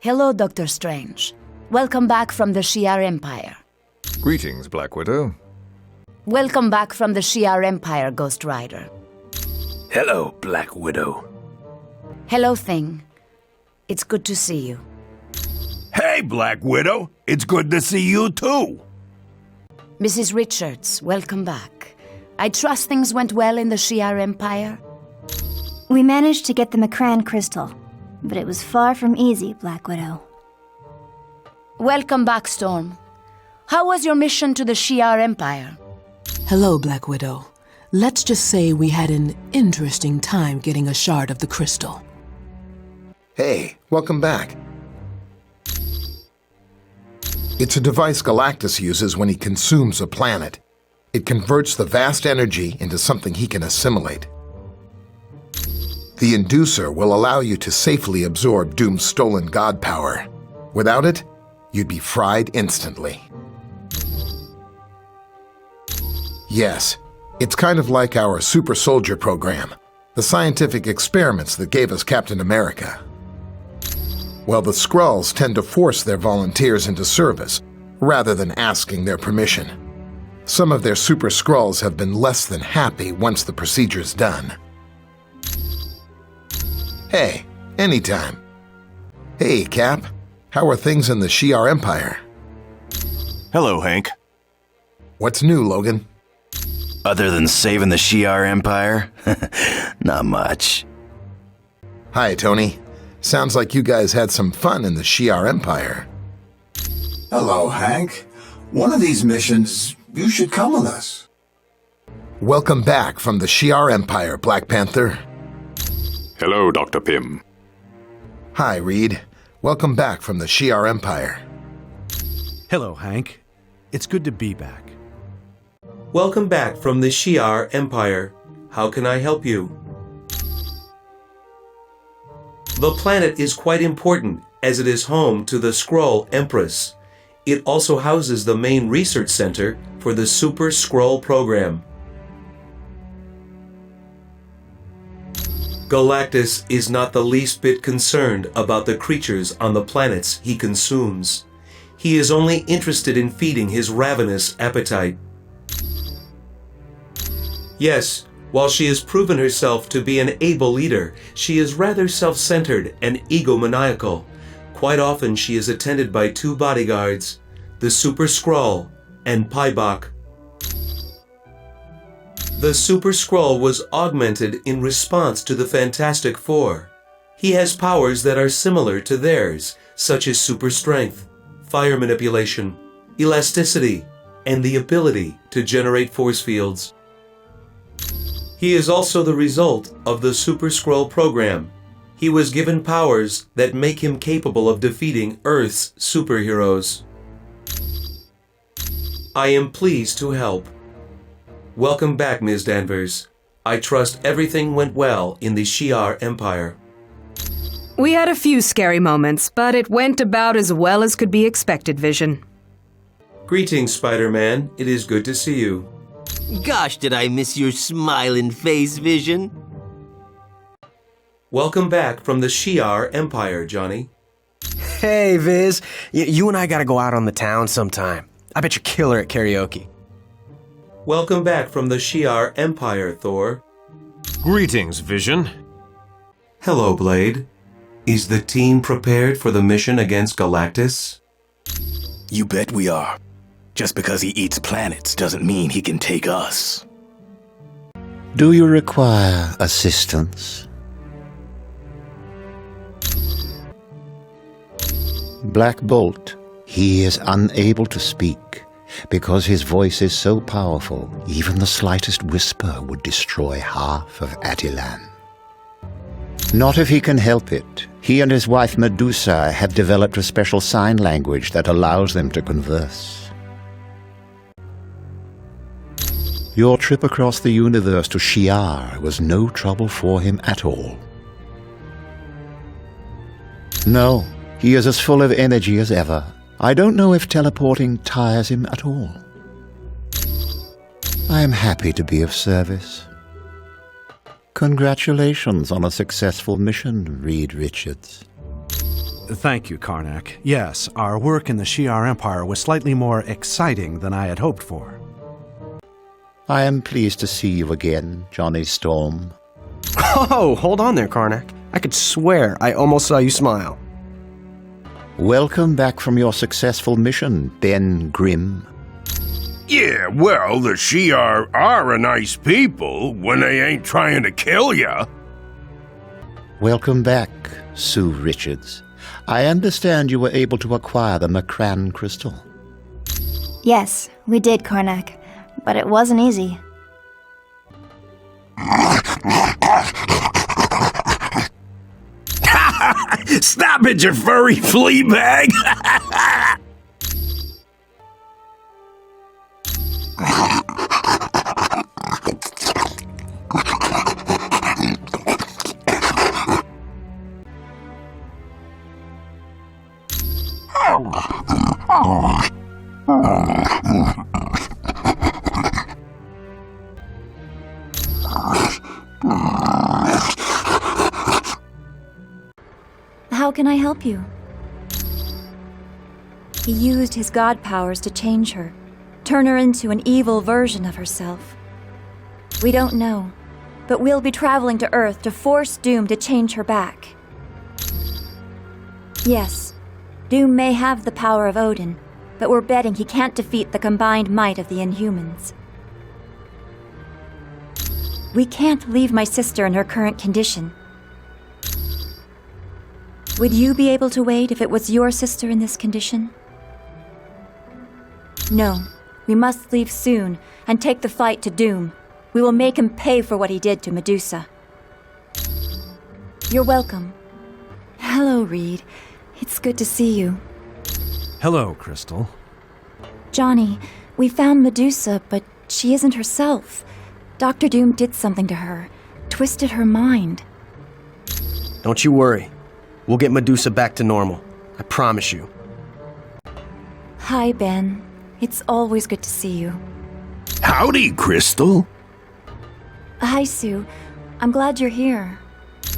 G: Hello, Dr. Strange. Welcome back from the Shi'Ar Empire.
P: Greetings, Black Widow.
G: Welcome back from the Shi'Ar Empire, Ghost Rider.
X: Hello, Black Widow.
G: Hello, Thing. It's good to see you.
D: Hey, Black Widow. It's good to see you, too.
G: Mrs. Richards, welcome back. I trust things went well in the Shi'Ar Empire?
E: We managed to get the McCran crystal, but it was far from easy, Black Widow.
G: Welcome back, Storm. How was your mission to the Shi'Ar Empire?
N: Hello, Black Widow. Let's just say we had an interesting time getting a shard of the crystal.
R: Hey, welcome back. It's a device Galactus uses when he consumes a planet. It converts the vast energy into something he can assimilate. The inducer will allow you to safely absorb Doom's stolen god power. Without it, you'd be fried instantly. Yes, it's kind of like our super soldier program, the scientific experiments that gave us Captain America. Well, the Skrulls tend to force their volunteers into service, rather than asking their permission. Some of their super Skrulls have been less than happy once the procedure's done. Hey, anytime. Hey, Cap. How are things in the Shi'Ar Empire?
S: Hello, Hank.
R: What's new, Logan?
S: Other than saving the Shi'Ar Empire? Not much.
R: Hi, Tony. Sounds like you guys had some fun in the Shi'Ar Empire.
J: Hello, Hank. One of these missions, you should come with us.
R: Welcome back from the Shi'Ar Empire, Black Panther.
A: Hello, Dr. Pym.
R: Hi, Reed. Welcome back from the Shi'Ar Empire.
B: Hello, Hank. It's good to be back.
T: Welcome back from the Shi'Ar Empire. How can I help you? The planet is quite important as it is home to the Skrull Empress. It also houses the main research center for the Super Skrull program. Galactus is not the least bit concerned about the creatures on the planets he consumes. He is only interested in feeding his ravenous appetite. Yes, While she has proven herself to be an able leader, she is rather self-centered and egomaniacal. Quite often she is attended by 2 bodyguards, the Super Skrull and Paibok. The Super Skrull was augmented in response to the Fantastic Four. He has powers that are similar to theirs, such as super strength, fire manipulation, elasticity, and the ability to generate force fields. He is also the result of the Super Skrull program. He was given powers that make him capable of defeating Earth's superheroes. I am pleased to help. Welcome back, Ms. Danvers. I trust everything went well in the Shi'Ar Empire.
K: We had a few scary moments, but it went about as well as could be expected, Vision.
T: Greetings, Spider-Man. It is good to see you.
Q: Gosh, did I miss your smiling face, Vision?
T: Welcome back from the Shi'Ar Empire, Johnny.
I: Hey, Viz. You and I gotta go out on the town sometime. I bet you're killer at karaoke.
T: Welcome back from the Shi'Ar Empire, Thor.
U: Greetings, Vision.
T: Hello, Blade. Is the team prepared for the mission against Galactus?
C: You bet we are. Just because he eats planets doesn't mean he can take us.
V: Do you require assistance? Black Bolt, he is unable to speak. Because his voice is so powerful, even the slightest whisper would destroy half of Attilan. Not if he can help it. He and his wife Medusa have developed a special sign language that allows them to converse. Your trip across the universe to Shi'ar was no trouble for him at all. No, he is as full of energy as ever. I don't know if teleporting tires him at all. I am happy to be of service. Congratulations on a successful mission, Reed Richards.
B: Thank you, Karnak. Yes, our work in the Shi'ar Empire was slightly more exciting than I had hoped for.
V: I am pleased to see you again, Johnny Storm.
I: Oh, hold on there, Karnak. I could swear I almost saw you smile.
V: Welcome back from your successful mission, Ben Grimm.
D: Yeah, well, the Shi'ar are a nice people when they ain't trying to kill ya.
V: Welcome back, Sue Richards. I understand you were able to acquire the Macran crystal.
E: Yes, we did, Karnak. But it wasn't easy.
D: Stop it, you furry flea bag!
E: How can I help you? He used his god powers to change her, turn her into an evil version of herself. We don't know, but we'll be traveling to Earth to force Doom to change her back. Yes, Doom may have the power of Odin, but we're betting he can't defeat the combined might of the Inhumans. We can't leave my sister in her current condition. Would you be able to wait if it was your sister in this condition? No, we must leave soon and take the fight to Doom. We will make him pay for what he did to Medusa. You're welcome. Hello, Reed. It's good to see you.
B: Hello, Crystal.
E: Johnny, we found Medusa, but she isn't herself. Dr. Doom did something to her, twisted her mind.
I: Don't you worry. We'll get Medusa back to normal. I promise you.
E: Hi, Ben. It's always good to see you.
D: Howdy, Crystal.
E: Hi, Sue. I'm glad you're here.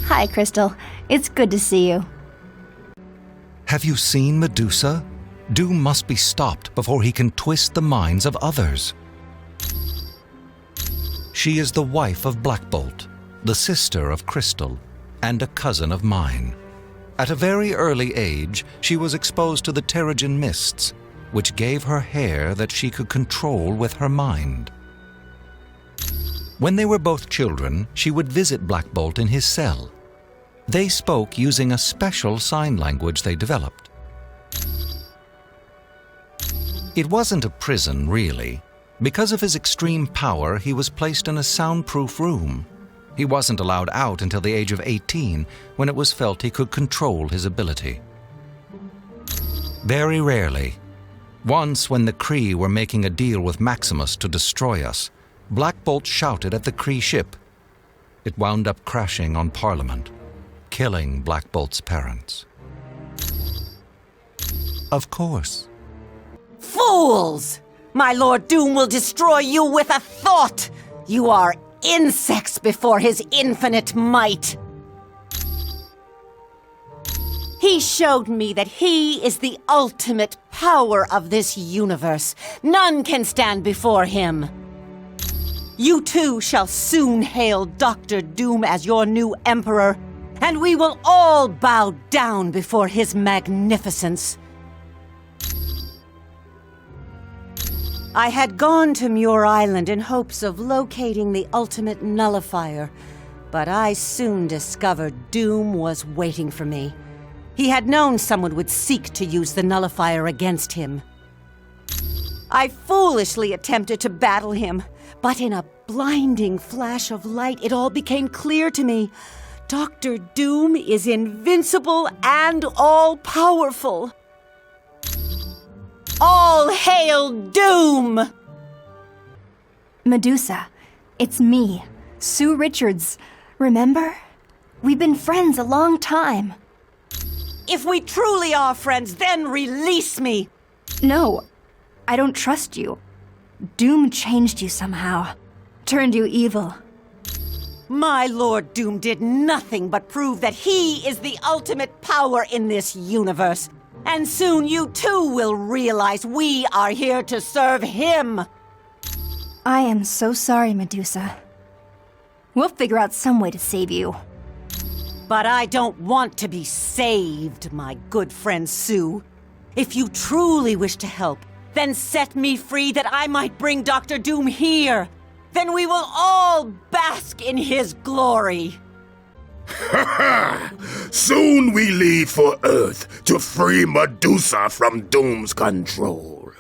E: Hi, Crystal. It's good to see you.
Y: Have you seen Medusa? Doom must be stopped before he can twist the minds of others. She is the wife of Black Bolt, the sister of Crystal, and a cousin of mine. At a very early age, she was exposed to the Terrigen mists, which gave her hair that she could control with her mind. When they were both children, she would visit Black Bolt in his cell. They spoke using a special sign language they developed. It wasn't a prison, really. Because of his extreme power, he was placed in a soundproof room. He wasn't allowed out until the age of 18, when it was felt he could control his ability. Very rarely. Once, when the Kree were making a deal with Maximus to destroy us, Black Bolt shouted at the Kree ship. It wound up crashing on Parliament, killing Black Bolt's parents. Of course.
F: Fools! My Lord Doom will destroy you with a thought! You are insects before his infinite might! He showed me that he is the ultimate power of this universe. None can stand before him. You too shall soon hail Dr. Doom as your new emperor, and we will all bow down before his magnificence. I had gone to Muir Island in hopes of locating the ultimate nullifier, but I soon discovered Doom was waiting for me. He had known someone would seek to use the nullifier against him. I foolishly attempted to battle him, but in a blinding flash of light, it all became clear to me. Dr. Doom is invincible and all-powerful. All hail Doom!
H: Medusa, it's me, Sue Richards. Remember? We've been friends a long time.
F: If we truly are friends, then release me!
H: No, I don't trust you. Doom changed you somehow. Turned you evil.
F: My Lord Doom did nothing but prove that he is the ultimate power in this universe. And soon you too will realize we are here to serve him.
H: I am so sorry, Medusa. We'll figure out some way to save you.
F: But I don't want to be saved, my good friend Sue. If you truly wish to help, then set me free that I might bring Dr. Doom here. Then we will all bask in his glory.
D: Soon we leave for Earth to free Medusa from Doom's control.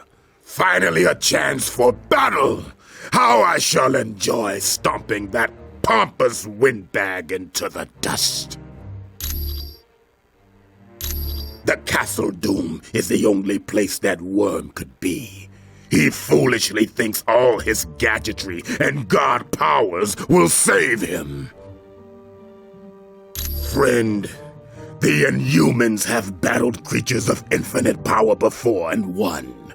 D: Finally a chance for battle. How I shall enjoy stomping that pompous windbag into the dust. The Castle Doom is the only place that worm could be. He foolishly thinks all his gadgetry and god powers will save him. Friend, the Inhumans have battled creatures of infinite power before and won.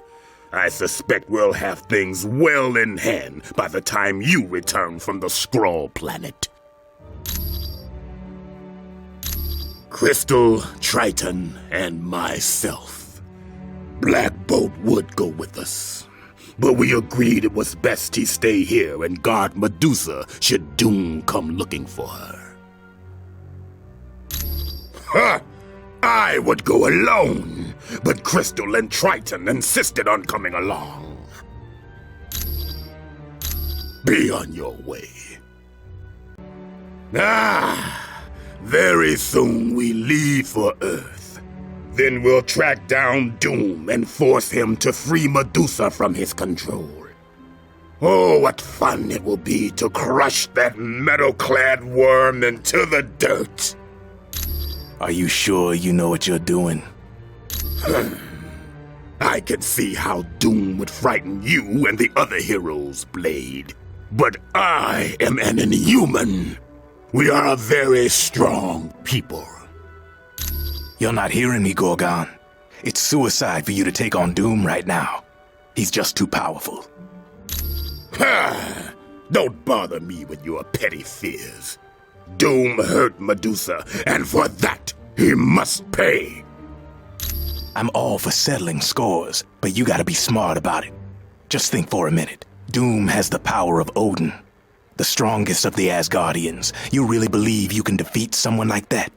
D: I suspect we'll have things well in hand by the time you return from the Skrull planet. Crystal, Triton, and myself. Black Bolt would go with us, but we agreed it was best he stay here and guard Medusa should Doom come looking for her. Ha! I would go alone, but Crystal and Triton insisted on coming along. Be on your way. Very soon we leave for Earth. Then we'll track down Doom and force him to free Medusa from his control. Oh, what fun it will be to crush that metal-clad worm into the dirt.
L: Are you sure you know what you're doing?
D: I can see how Doom would frighten you and the other heroes, Blade. But I am an Inhuman. We are a very strong people.
L: You're not hearing me, Gorgon. It's suicide for you to take on Doom right now. He's just too powerful.
D: Don't bother me with your petty fears. Doom hurt Medusa, and for that, he must pay.
L: I'm all for settling scores, but you gotta be smart about it. Just think for a minute. Doom has the power of Odin. the strongest of the Asgardians. You really believe you can defeat someone like that?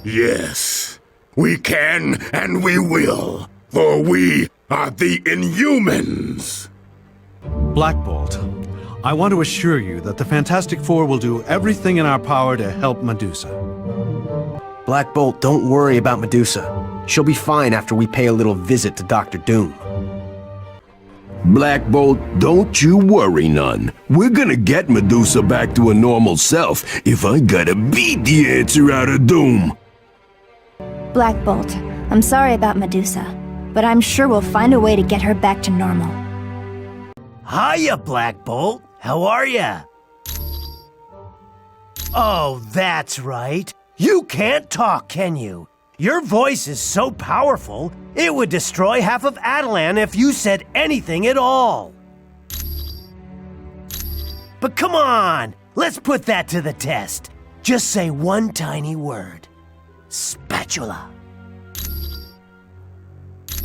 D: Yes, we can and we will, for we are the Inhumans.
B: Black Bolt, I want to assure you that the Fantastic Four will do everything in our power to help Medusa.
I: Black Bolt, don't worry about Medusa. She'll be fine after we pay a little visit to Dr. Doom.
M: Black Bolt, don't you worry none. We're gonna get Medusa back to a normal self if I gotta beat the answer out of Doom.
H: Black Bolt, I'm sorry about Medusa, but I'm sure we'll find a way to get her back to normal.
O: Hiya, Black Bolt. How are ya? Oh, that's right. You can't talk, can you? Your voice is so powerful, it would destroy half of Attilan if you said anything at all. But come on, let's put that to the test. Just say one tiny word. Spatula.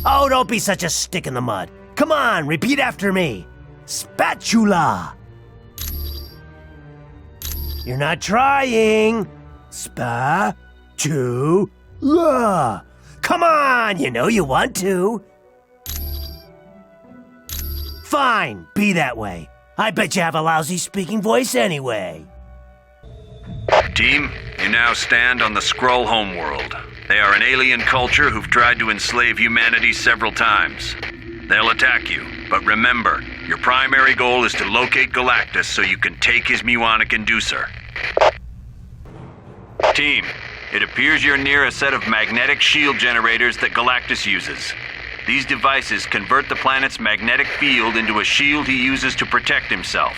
O: Oh, don't be such a stick in the mud. Come on, repeat after me. Spatula. You're not trying. Spatula. Come on, you know you want to. Fine, be that way. I bet you have a lousy speaking voice anyway.
P: Team, you now stand on the Skrull Homeworld. They are an alien culture who've tried to enslave humanity several times. They'll attack you, but remember, your primary goal is to locate Galactus so you can take his muonic inducer. Team, it appears you're near a set of magnetic shield generators that Galactus uses. These devices convert the planet's magnetic field into a shield he uses to protect himself.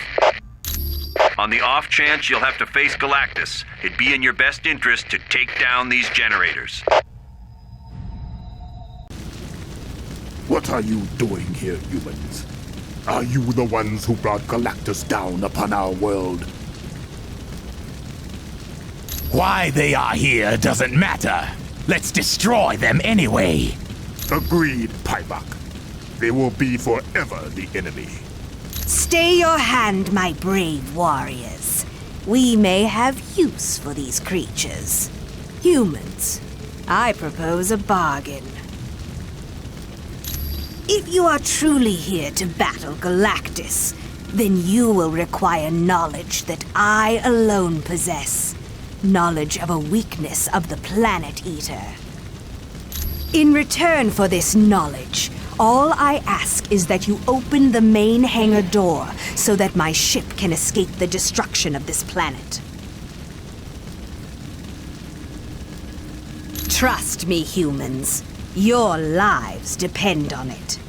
P: On the off chance you'll have to face Galactus, it'd be in your best interest to take down these generators.
D: What are you doing here, humans? Are you the ones who brought Galactus down upon our world?
L: Why they are here doesn't matter. Let's destroy them anyway.
D: Agreed, Paibok. They will be forever the enemy.
F: Stay your hand, my brave warriors. We may have use for these creatures. Humans, I propose a bargain. If you are truly here to battle Galactus, then you will require knowledge that I alone possess. Knowledge of a weakness of the Planet Eater. In return for this knowledge, all I ask is that you open the main hangar door so that my ship can escape the destruction of this planet. Trust me, humans. Your lives depend on it.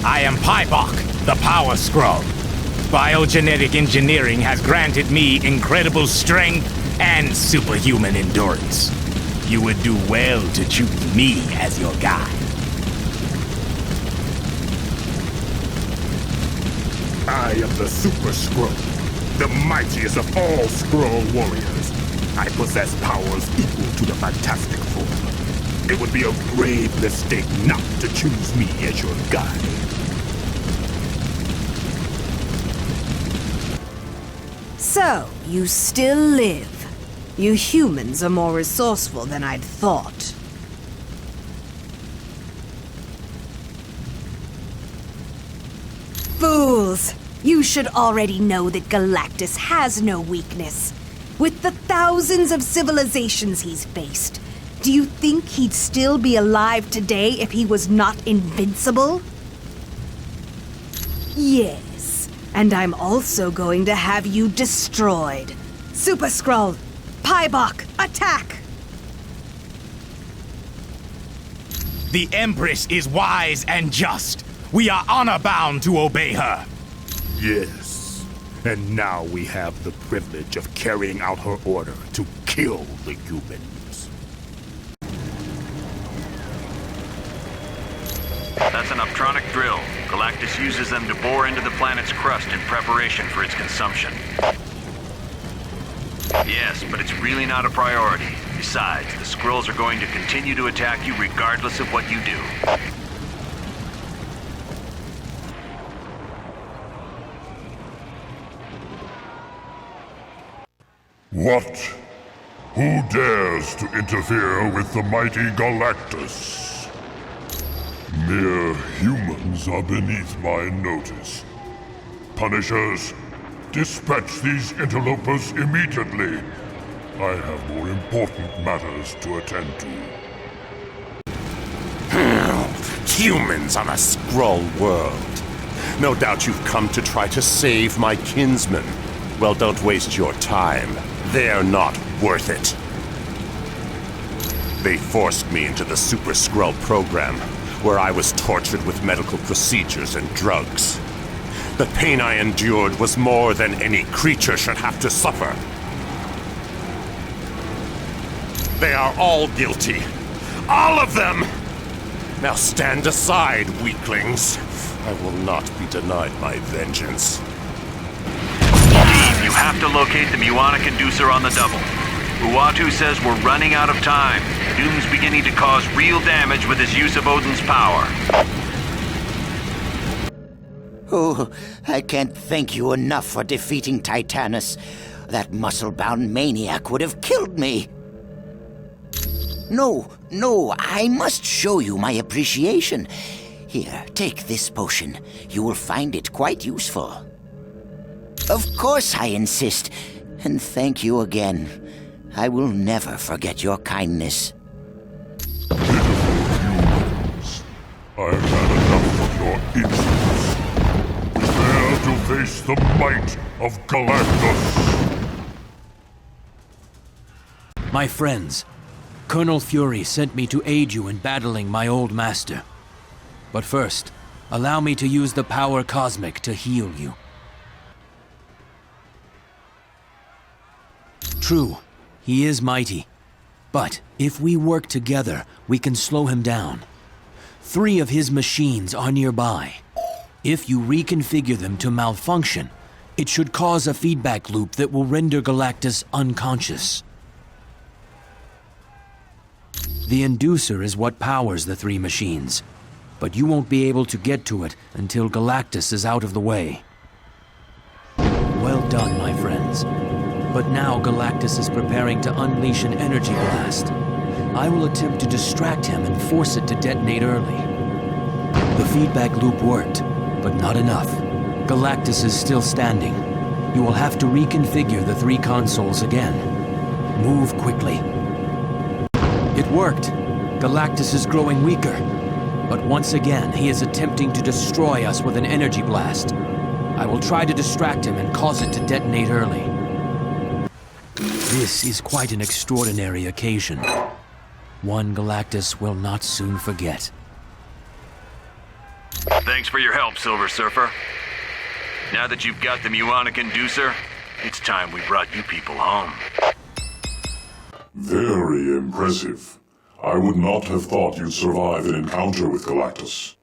L: I am Paibok, the Power Skrull. Biogenetic engineering has granted me incredible strength and superhuman endurance. You would do well to choose me as your guide.
D: I am the Super Skrull, the mightiest of all Skrull warriors. I possess powers equal to the Fantastic Four. It would be a grave mistake not to choose me as your guide.
F: So, you still live. You humans are more resourceful than I'd thought. Fools! You should already know that Galactus has no weakness. With the thousands of civilizations he's faced, do you think he'd still be alive today if he was not invincible? Yes, and I'm also going to have you destroyed. Super Skrull, Paibok, attack!
L: The Empress is wise and just. We are honor-bound to obey her.
D: Yes, and now we have the privilege of carrying out her order to kill the humans.
P: That's an optronic drill. Galactus uses them to bore into the planet's crust in preparation for its consumption. Yes, but it's really not a priority. Besides, the Skrulls are going to continue to attack you regardless of what you do.
G: What? Who dares to interfere with the mighty Galactus? Mere humans are beneath my notice. Punishers, dispatch these interlopers immediately. I have more important matters to attend to.
N: Humans on a Skrull world. No doubt you've come to try to save my kinsmen. Well, don't waste your time. They're not worth it. They forced me into the Super Skrull program, where I was tortured with medical procedures and drugs. The pain I endured was more than any creature should have to suffer. They are all guilty. All of them! Now stand aside, weaklings. I will not be denied my vengeance.
P: Team, you have to locate the Muonic inducer on the double. Uatu says we're running out of time. Doom's beginning to cause real damage with his use of Odin's power.
C: Oh, I can't thank you enough for defeating Titanus. That muscle-bound maniac would have killed me. No, I must show you my appreciation. Here, take this potion. You will find it quite useful. Of course I insist, and thank you again. I will never forget your kindness.
G: I've had enough of your insolence. Prepare to face the might of Galactus.
S: My friends, Colonel Fury sent me to aid you in battling my old master. But first, allow me to use the power cosmic to heal you. True, he is mighty. But if we work together, we can slow him down. 3 of his machines are nearby. If you reconfigure them to malfunction, it should cause a feedback loop that will render Galactus unconscious. The inducer is what powers the 3 machines, but you won't be able to get to it until Galactus is out of the way. Well done, my friends. But now Galactus is preparing to unleash an energy blast. I will attempt to distract him and force it to detonate early. The feedback loop worked, but not enough. Galactus is still standing. You will have to reconfigure the 3 consoles again. Move quickly. It worked. Galactus is growing weaker. But once again, he is attempting to destroy us with an energy blast. I will try to distract him and cause it to detonate early. This is quite an extraordinary occasion. One Galactus will not soon forget.
P: Thanks for your help, Silver Surfer. Now that you've got the Muonic inducer, it's time we brought you people home.
G: Very impressive. I would not have thought you'd survive an encounter with Galactus.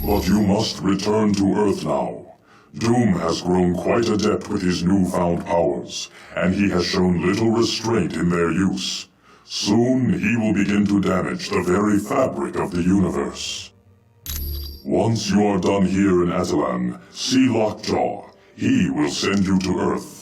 G: But you must return to Earth now. Doom has grown quite adept with his newfound powers, and he has shown little restraint in their use. Soon he will begin to damage the very fabric of the universe. Once you are done here in Attilan, see Lockjaw. He will send you to Earth.